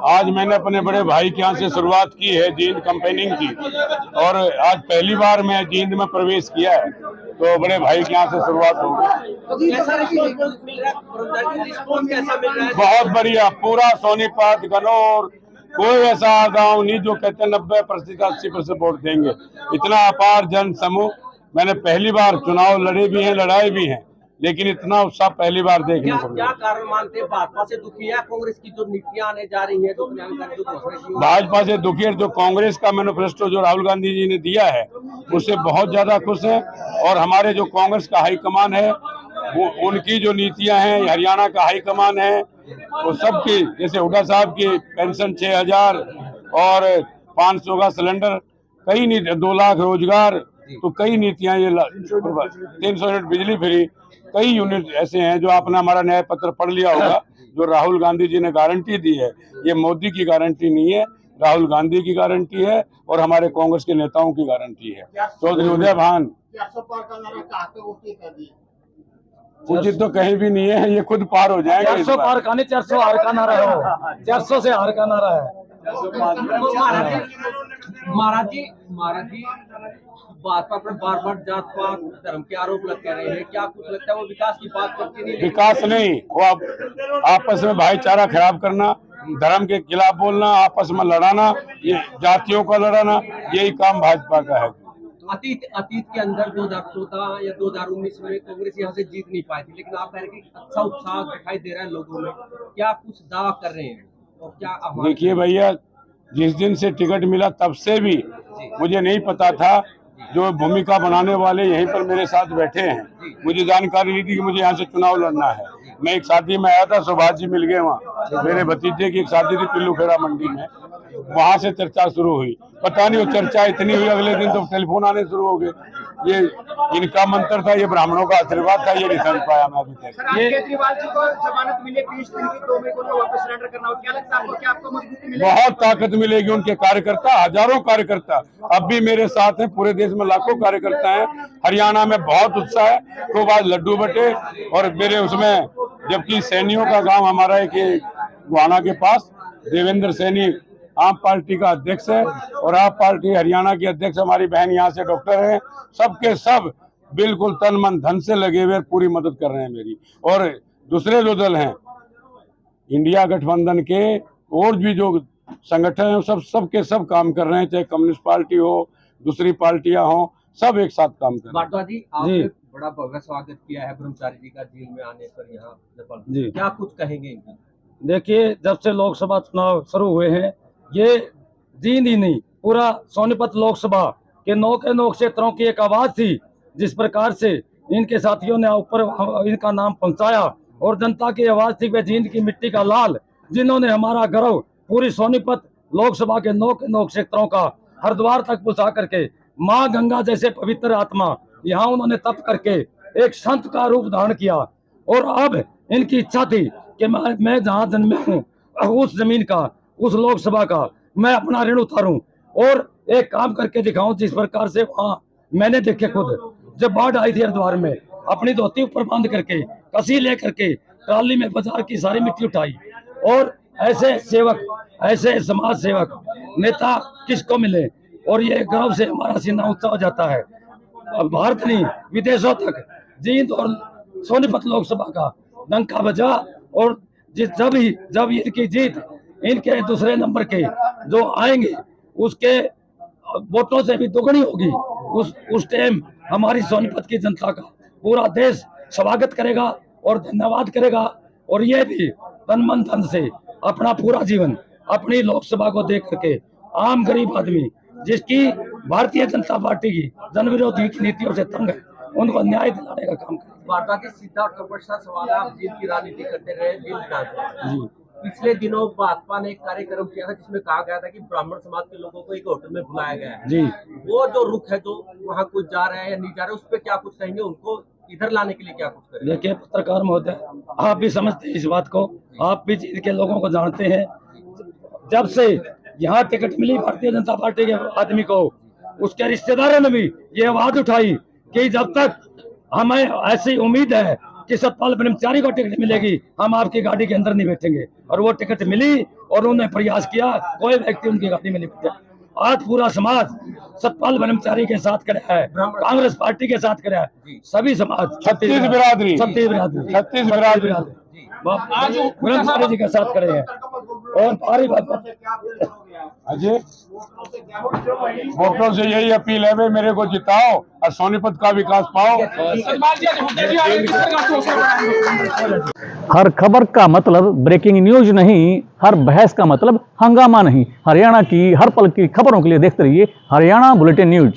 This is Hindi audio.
आज मैंने अपने बड़े भाई के यहाँ से शुरुआत की है जींद कैंपेनिंग की, और आज पहली बार मैं जींद में प्रवेश किया है, तो बड़े भाई के यहाँ से शुरुआत होगी। बहुत बढ़िया, पूरा सोनीपत गनौर कोई ऐसा गांव नहीं जो कहते 90% 80% वोट देंगे। इतना अपार जन समूह, मैंने पहली बार चुनाव लड़े भी हैं, लड़ाए भी हैं, लेकिन इतना उत्साह पहली बार देखने को मिला। क्या कारण मानते हैं भाजपा से दुखी है कांग्रेस की जो नीतियां आने जा रही है, भाजपा से दुखी है, जो कांग्रेस का मैनिफेस्टो जो राहुल गांधी जी ने दिया है उससे बहुत ज्यादा खुश है। और हमारे जो कांग्रेस का हाईकमान है वो उनकी जो नीतियां हैं, हरियाणा का हाईकमान है वो सबकी, जैसे हुड्डा साहब की पेंशन 6000 और 500 का सिलेंडर, कई नीति, 2 लाख रोजगार, तो कई नीतियां, ये 300 यूनिट बिजली फ्री, कई यूनिट ऐसे हैं जो आपने हमारा न्याय पत्र पढ़ लिया होगा, जो राहुल गांधी जी ने गारंटी दी है। ये मोदी की गारंटी नहीं है, राहुल गांधी की गारंटी है और हमारे कांग्रेस के नेताओं की गारंटी है। चौधरी उदय भान उचित तो कहीं भी नहीं है, ये खुद पार हो जाएंगे। 400 पार का नहीं, 400 हार का नारा है, 400 से हार का नारा है। महाराज जी भाजपा पर बार बार जात पात धर्म के आरोप लगते रहे हैं, क्या कुछ लगता है वो विकास की बात करती नहीं? विकास नहीं, वो आपस में भाईचारा खराब करना, धर्म के खिलाफ बोलना, आपस में लड़ाना, ये जातियों का लड़ाना, यही काम भाजपा का है। अतीत के अंदर 2014 या 2019 में कांग्रेस यहाँ से जीत नहीं पाई थी, लेकिन आप कह रहे हैं कि अच्छा उत्साह दिखाई दे रहा है लोगों में, क्या कुछ दावा कर रहे हैं और क्या? देखिए भैया, जिस दिन से टिकट मिला तब से भी मुझे नहीं पता था, जो भूमिका बनाने वाले यहीं पर मेरे साथ बैठे हैं, मुझे जानकारी नहीं थी कि मुझे यहाँ से चुनाव लड़ना है। मैं एक शादी में आया था, सुभाष जी मिल गए वहाँ, मेरे भतीजे की एक शादी थी पिल्लू खेड़ा मंडी में, वहां से चर्चा शुरू हुई। पता नहीं वो चर्चा इतनी हुई, अगले दिन तो टेलीफोन आने शुरू हो गए। ये इनका मंत्र था, ये ब्राह्मणों का आशीर्वाद था, ये नहीं समझ पाया मैं अभी तक। केजरीवाल जी को जमानत मिले 20 दिन की, 2 मई को वापस सरेंडर करना हो, क्या लगता है आपको, क्या आपको मजबूती मिलेगी? बहुत ताकत मिलेगी। उनके कार्यकर्ता, हजारों कार्यकर्ता अब भी मेरे साथ हैं, पूरे देश में लाखों कार्यकर्ता हैं। हरियाणा में बहुत उत्साह है, खूब आज लड्डू बटे, और मेरे उसमें जबकि सैनियों का गाँव हमारा एक गुहाना के पास, देवेंद्र सैनी आप पार्टी का अध्यक्ष है, और आप पार्टी हरियाणा की अध्यक्ष हमारी बहन यहाँ से डॉक्टर हैं, सबके सब बिल्कुल तन मन धन से लगे हुए पूरी मदद कर रहे हैं मेरी। और दूसरे जो दल हैं इंडिया गठबंधन के और भी जो संगठन हैं, सबके सब काम कर रहे हैं, चाहे कम्युनिस्ट पार्टी हो, दूसरी पार्टियां हो, सब एक साथ काम कर रहे हैं। भारद्वाज जी, आपने बड़ा भव्य स्वागत किया है ब्रह्मचारी जी का जेल में आने पर यहाँ, क्या कुछ कहेंगे? देखिए, जब से लोकसभा चुनाव शुरू हुए हैं, ये जींद ही नहीं, पूरा सोनीपत लोकसभा के नौ क्षेत्रों की एक आवाज थी, जिस प्रकार से इनके साथियों ने ऊपर इनका नाम पहुंचाया, और जनता की आवाज थी वे जींद की मिट्टी का लाल, जिन्होंने हमारा गर्व पूरी सोनीपत लोकसभा के 9 क्षेत्रों का हरिद्वार तक पहुंचा करके, माँ गंगा जैसे पवित्र आत्मा यहाँ उन्होंने तप करके एक संत का रूप धारण किया। और अब इनकी इच्छा थी कि मैं जहाँ जन्मे हूँ, उस जमीन का, उस लोकसभा का मैं अपना ऋण उतारूं और एक काम करके दिखाऊं, जिस प्रकार से वहाँ मैंने देखे खुद, जब बाढ़ आई थी हरिद्वार में, अपनी धोती ऊपर बांध करके, कसी ले करके ट्राली में बाजार की सारी मिट्टी उठाई। और ऐसे सेवक, ऐसे समाज सेवक नेता किसको मिले, और ये गर्व से हमारा सीना ऊंचा हो जाता है। भारत नहीं, विदेशों तक जींद और सोनीपत लोकसभा का डंका बजा, और जब इनकी जीत इनके दूसरे नंबर के जो आएंगे उसके वोटों से भी दुगनी होगी, उस टाइम हमारी सोनीपत की जनता का पूरा देश स्वागत करेगा और धन्यवाद करेगा। और ये भी तन मन धन से अपना पूरा जीवन अपनी लोकसभा को देख करके, आम गरीब आदमी जिसकी भारतीय जनता पार्टी की जन विरोधी नीतियों से तंग है, उनको न्याय दिलाने का काम करेगा। सीधा और कपट सा सवाल है, आप जीत की राजनीति करते रहे, पिछले दिनों भाजपा ने एक कार्यक्रम किया था जिसमें कहा गया था कि ब्राह्मण समाज के लोगों को एक होटल में बुलाया गया है जी, वो जो रुख है, जो वहाँ कुछ जा रहे हैं या नहीं जा रहे, उस पर क्या कुछ कहेंगे? उनको इधर लाने के लिए क्या कुछ करेंगे? देखिए पत्रकार महोदय, आप भी समझते हैं इस बात को, आप भी जींद के लोगों को जानते हैं। जब से यहाँ टिकट मिली भारतीय जनता पार्टी के आदमी को, उसके रिश्तेदारों ने भी ये आवाज उठाई कि जब तक हमें ऐसी उम्मीद है कि सतपाल ब्रह्मचारी को टिकट मिलेगी, हम आपकी गाड़ी के अंदर नहीं बैठेंगे। और वो टिकट मिली और उन्होंने प्रयास किया, कोई व्यक्ति उनकी गाड़ी में नहीं बैठा। आज पूरा समाज सतपाल ब्रह्मचारी के साथ खड़ा है, कांग्रेस पार्टी के साथ खड़ा है, सभी समाज छत्तीस बिरादरी ब्रह्मचारी जी के साथ खड़े हैं। और भारी अजय वोटों से यही अपील है, भाई मेरे को जिताओ और सोनीपत का विकास पाओ। हर खबर का मतलब ब्रेकिंग न्यूज नहीं, हर बहस का मतलब हंगामा नहीं। हरियाणा की हर पल की खबरों के लिए देखते रहिए हरियाणा बुलेटिन न्यूज।